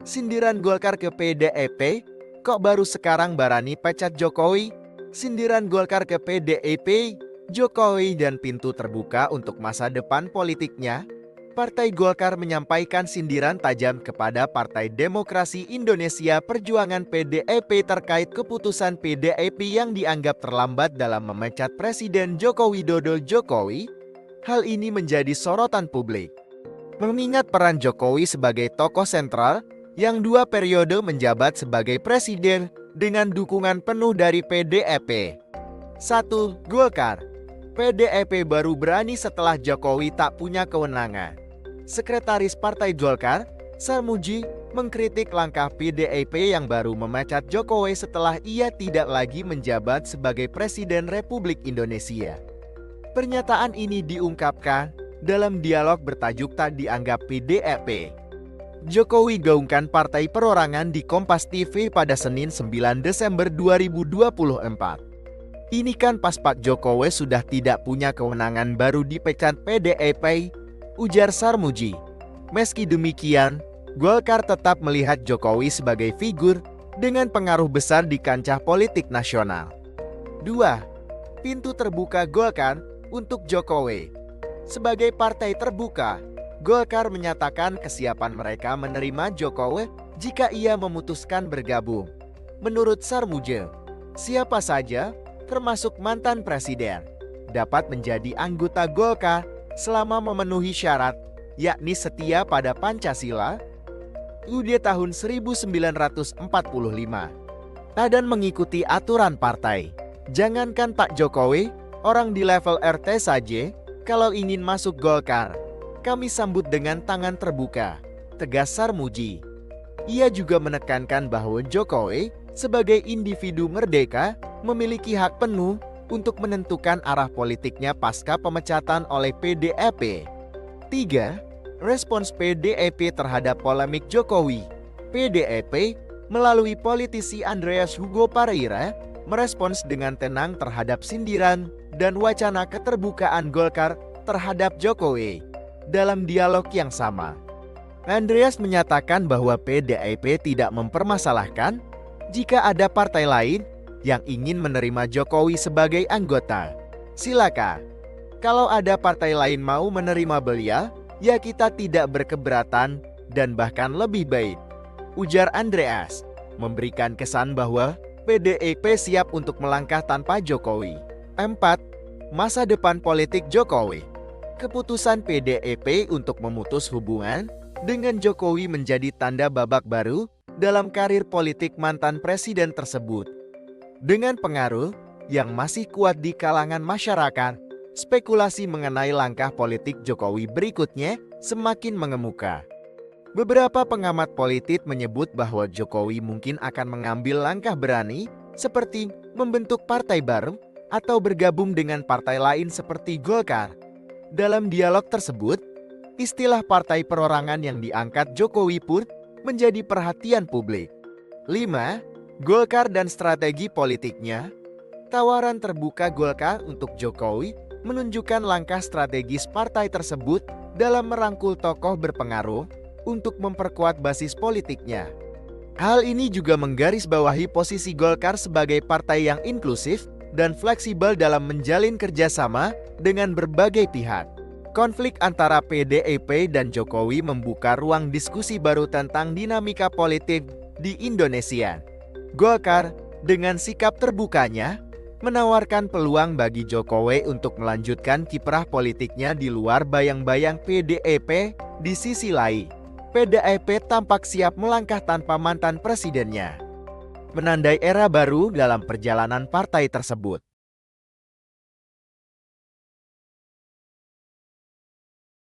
Sindiran Golkar ke PDIP, kok baru sekarang berani pecat Jokowi? Sindiran Golkar ke PDIP, Jokowi dan pintu terbuka untuk masa depan politiknya. Partai Golkar menyampaikan sindiran tajam kepada Partai Demokrasi Indonesia Perjuangan PDIP terkait keputusan PDIP yang dianggap terlambat dalam memecat Presiden Joko Widodo. Hal ini menjadi sorotan publik, mengingat peran Jokowi sebagai tokoh sentral yang 2 periode menjabat sebagai presiden dengan dukungan penuh dari PDIP. 1. Golkar. PDIP baru berani setelah Jokowi tak punya kewenangan. Sekretaris Partai Golkar, Sarmuji, mengkritik langkah PDIP yang baru memecat Jokowi setelah ia tidak lagi menjabat sebagai Presiden Republik Indonesia. Pernyataan ini diungkapkan dalam dialog bertajuk "Tak Dianggap PDIP". Jokowi gaungkan partai perorangan di Kompas TV pada Senin 9 Desember 2024. Ini kan pas Pak Jokowi sudah tidak punya kewenangan baru dipecat PDIP, ujar Sarmuji. Meski demikian, Golkar tetap melihat Jokowi sebagai figur dengan pengaruh besar di kancah politik nasional. 2. Pintu terbuka Golkar untuk Jokowi. Sebagai partai terbuka, Golkar menyatakan kesiapan mereka menerima Jokowi jika ia memutuskan bergabung. Menurut Sarmuji, siapa saja, termasuk mantan presiden, dapat menjadi anggota Golkar selama memenuhi syarat, yakni setia pada Pancasila, UUD tahun 1945, dan mengikuti aturan partai. Jangankan Pak Jokowi, orang di level RT saja, kalau ingin masuk Golkar, kami sambut dengan tangan terbuka, tegas Sarmuji. Ia juga menekankan bahwa Jokowi, sebagai individu merdeka, memiliki hak penuh untuk menentukan arah politiknya pasca pemecatan oleh PDIP. 3. Respons PDIP terhadap polemik Jokowi. PDIP, melalui politisi Andreas Hugo Pareira, merespons dengan tenang terhadap sindiran dan wacana keterbukaan Golkar terhadap Jokowi. Dalam dialog yang sama, Andreas menyatakan bahwa PDIP tidak mempermasalahkan jika ada partai lain yang ingin menerima Jokowi sebagai anggota. Silakan. Kalau ada partai lain mau menerima beliau, ya kita tidak berkeberatan dan bahkan lebih baik, ujar Andreas, memberikan kesan bahwa PDIP siap untuk melangkah tanpa Jokowi. 4. Masa depan politik Jokowi. Keputusan PDIP untuk memutus hubungan dengan Jokowi menjadi tanda babak baru dalam karir politik mantan presiden tersebut. Dengan pengaruh yang masih kuat di kalangan masyarakat, spekulasi mengenai langkah politik Jokowi berikutnya semakin mengemuka. Beberapa pengamat politik menyebut bahwa Jokowi mungkin akan mengambil langkah berani seperti membentuk partai baru atau bergabung dengan partai lain seperti Golkar. Dalam dialog tersebut, istilah partai perorangan yang diangkat Jokowi pun menjadi perhatian publik. 5. Golkar dan strategi politiknya. Tawaran terbuka Golkar untuk Jokowi menunjukkan langkah strategis partai tersebut dalam merangkul tokoh berpengaruh untuk memperkuat basis politiknya. Hal ini juga menggarisbawahi posisi Golkar sebagai partai yang inklusif dan fleksibel dalam menjalin kerjasama dengan berbagai pihak. Konflik antara PDIP dan Jokowi membuka ruang diskusi baru tentang dinamika politik di Indonesia. Golkar, dengan sikap terbukanya, menawarkan peluang bagi Jokowi untuk melanjutkan kiprah politiknya di luar bayang-bayang PDIP. Di sisi lain, PDIP tampak siap melangkah tanpa mantan presidennya, menandai era baru dalam perjalanan partai tersebut.